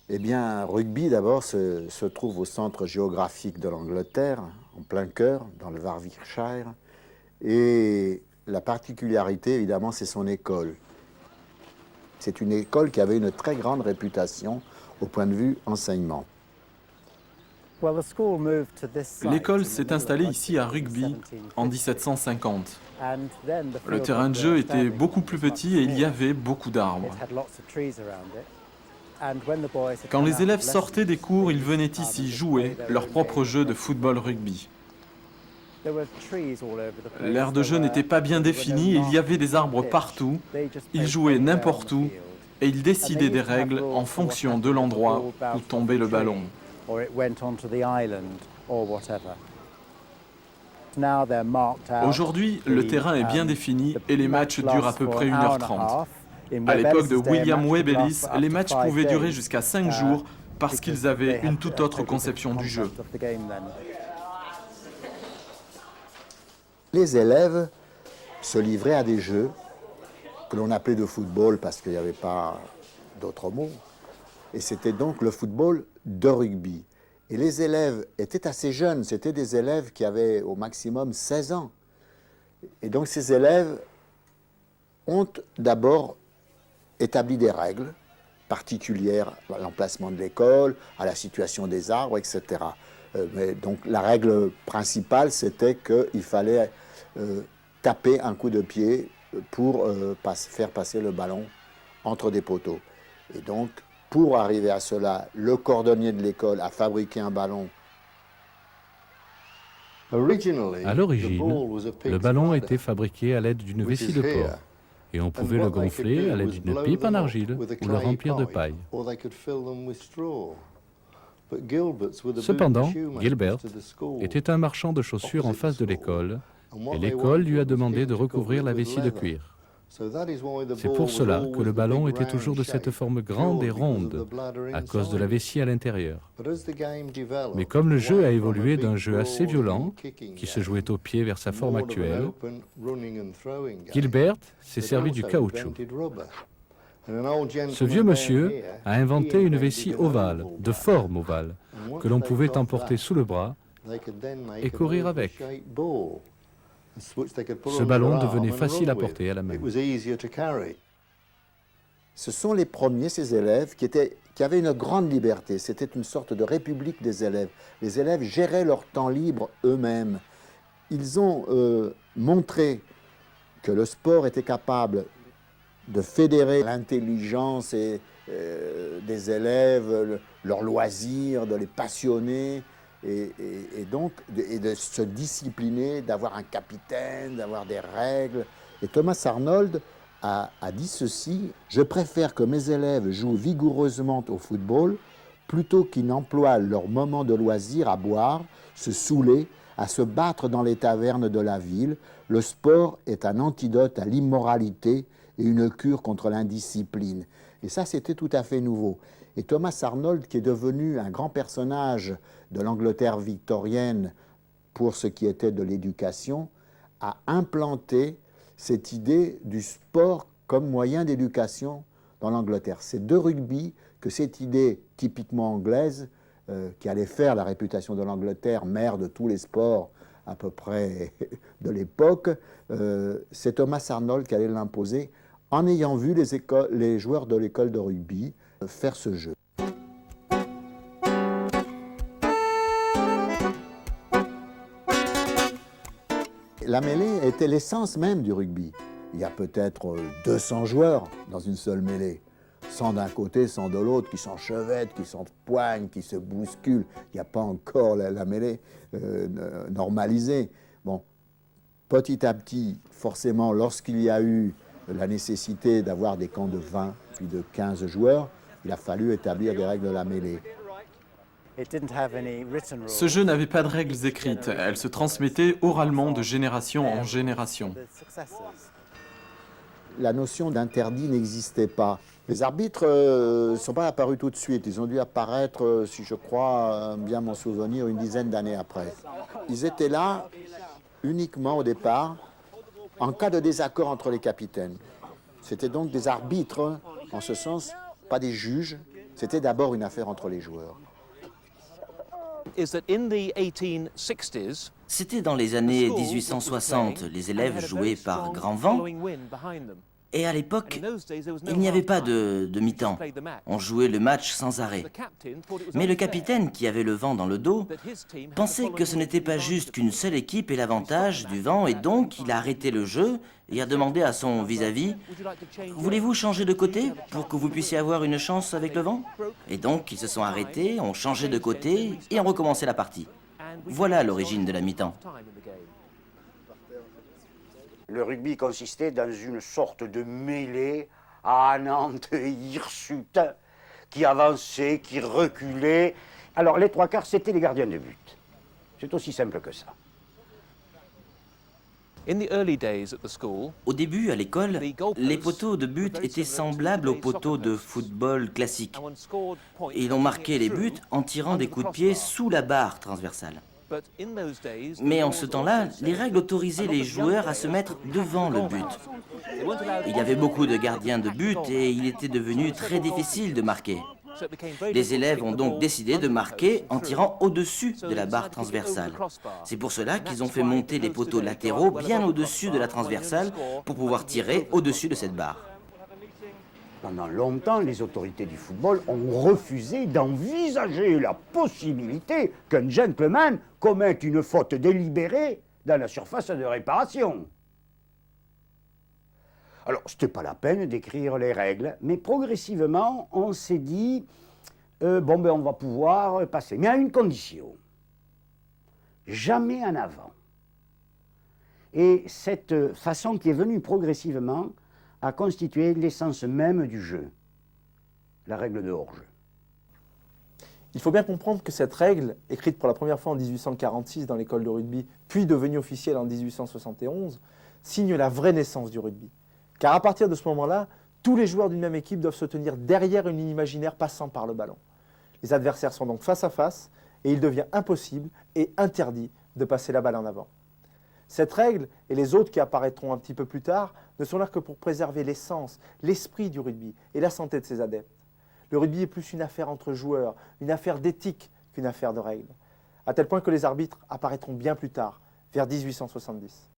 Eh bien, rugby, d'abord, se trouve au centre géographique de l'Angleterre, en plein cœur, dans le Warwickshire. Et la particularité, évidemment, c'est son école. C'est une école qui avait une très grande réputation au point de vue enseignement. L'école s'est installée ici à Rugby en 1750. Le terrain de jeu était beaucoup plus petit et il y avait beaucoup d'arbres. Quand les élèves sortaient des cours, ils venaient ici jouer leur propre jeu de football-rugby. L'aire de jeu n'était pas bien définie, il y avait des arbres partout, ils jouaient n'importe où et ils décidaient des règles en fonction de l'endroit où tombait le ballon. Aujourd'hui, le terrain est bien défini et les matchs durent à peu près 1h30. À l'époque de William Webb Ellis, les matchs pouvaient durer jusqu'à 5 jours parce qu'ils avaient une toute autre conception du jeu. Les élèves se livraient à des jeux que l'on appelait de football parce qu'il n'y avait pas d'autres mots. Et c'était donc le football de rugby. Et les élèves étaient assez jeunes, c'était des élèves qui avaient au maximum 16 ans. Et donc ces élèves ont d'abord établi des règles particulières à l'emplacement de l'école, à la situation des arbres, etc. Mais donc la règle principale, c'était qu'il fallait taper un coup de pied pour faire passer le ballon entre des poteaux. Et donc, pour arriver à cela, le cordonnier de l'école a fabriqué un ballon. À l'origine, le ballon était fabriqué à l'aide d'une vessie de porc, et on pouvait le gonfler à l'aide d'une pipe en argile ou le remplir de paille. Cependant, Gilbert était un marchand de chaussures en face de l'école, et l'école lui a demandé de recouvrir la vessie de cuir. C'est pour cela que le ballon était toujours de cette forme grande et ronde, à cause de la vessie à l'intérieur. Mais comme le jeu a évolué d'un jeu assez violent, qui se jouait au pied vers sa forme actuelle, Gilbert s'est servi du caoutchouc. Ce vieux monsieur a inventé une vessie ovale, de forme ovale, que l'on pouvait emporter sous le bras et courir avec. Ce ballon devenait facile à porter à la main. Ce sont les premiers, ces élèves, qui avaient une grande liberté. C'était une sorte de république des élèves. Les élèves géraient leur temps libre eux-mêmes. Ils ont montré que le sport était capable de fédérer l'intelligence des élèves, leurs loisirs, de les passionner, et donc de se discipliner, d'avoir un capitaine, d'avoir des règles. Et Thomas Arnold a dit ceci: « Je préfère que mes élèves jouent vigoureusement au football plutôt qu'ils n'emploient leur moment de loisir à boire, se saouler, à se battre dans les tavernes de la ville. Le sport est un antidote à l'immoralité et une cure contre l'indiscipline. » Et ça, c'était tout à fait nouveau. Et Thomas Arnold, qui est devenu un grand personnage de l'Angleterre victorienne pour ce qui était de l'éducation, a implanté cette idée du sport comme moyen d'éducation dans l'Angleterre. C'est de rugby que cette idée typiquement anglaise, qui allait faire la réputation de l'Angleterre, mère de tous les sports à peu près de l'époque, c'est Thomas Arnold qui allait l'imposer en ayant vu les joueurs de l'école de rugby faire ce jeu. La mêlée était l'essence même du rugby. Il y a peut-être 200 joueurs dans une seule mêlée. 100 d'un côté, 100 de l'autre, qui s'enchevêtrent, qui s'empoignent, qui se bousculent. Il n'y a pas encore la mêlée normalisée. Bon, petit à petit, forcément, lorsqu'il y a eu la nécessité d'avoir des camps de 20 puis de 15 joueurs, il a fallu établir des règles de la mêlée. Ce jeu n'avait pas de règles écrites, elles se transmettaient oralement de génération en génération. La notion d'interdit n'existait pas. Les arbitres ne sont pas apparus tout de suite. Ils ont dû apparaître, si je crois bien m'en souvenir, une dizaine d'années après. Ils étaient là uniquement au départ en cas de désaccord entre les capitaines. C'était donc des arbitres, en ce sens, pas des juges. C'était d'abord une affaire entre les joueurs. C'était dans les années 1860, les élèves jouaient par grand vent, et à l'époque, il n'y avait pas de mi-temps. On jouait le match sans arrêt. Mais le capitaine, qui avait le vent dans le dos, pensait que ce n'était pas juste qu'une seule équipe ait l'avantage du vent, et donc il a arrêté le jeu et a demandé à son vis-à-vis « Voulez-vous changer de côté pour que vous puissiez avoir une chance avec le vent ?» Et donc ils se sont arrêtés, ont changé de côté et ont recommencé la partie. Voilà l'origine de la mi-temps. Le rugby consistait dans une sorte de mêlée âneante et hirsute qui avançait, qui reculait. Alors les trois quarts, c'était les gardiens de but. C'est aussi simple que ça. Au début, à l'école, les poteaux de but étaient semblables aux poteaux de football classiques. Et l'on marquait les buts en tirant des coups de pied sous la barre transversale. Mais en ce temps-là, les règles autorisaient les joueurs à se mettre devant le but. Il y avait beaucoup de gardiens de but et il était devenu très difficile de marquer. Les élèves ont donc décidé de marquer en tirant au-dessus de la barre transversale. C'est pour cela qu'ils ont fait monter les poteaux latéraux bien au-dessus de la transversale pour pouvoir tirer au-dessus de cette barre. Pendant longtemps, les autorités du football ont refusé d'envisager la possibilité qu'un gentleman commette une faute délibérée dans la surface de réparation. Alors, ce n'était pas la peine d'écrire les règles, mais progressivement, on s'est dit, bon, ben, on va pouvoir passer. Mais à une condition, jamais en avant. Et cette façon qui est venue progressivement a constitué l'essence même du jeu, la règle de hors-jeu. Il faut bien comprendre que cette règle, écrite pour la première fois en 1846 dans l'école de rugby, puis devenue officielle en 1871, signe la vraie naissance du rugby. Car à partir de ce moment-là, tous les joueurs d'une même équipe doivent se tenir derrière une ligne imaginaire passant par le ballon. Les adversaires sont donc face à face et il devient impossible et interdit de passer la balle en avant. Cette règle, et les autres qui apparaîtront un petit peu plus tard, ne sont là que pour préserver l'essence, l'esprit du rugby et la santé de ses adeptes. Le rugby est plus une affaire entre joueurs, une affaire d'éthique qu'une affaire de règles, à tel point que les arbitres apparaîtront bien plus tard, vers 1870.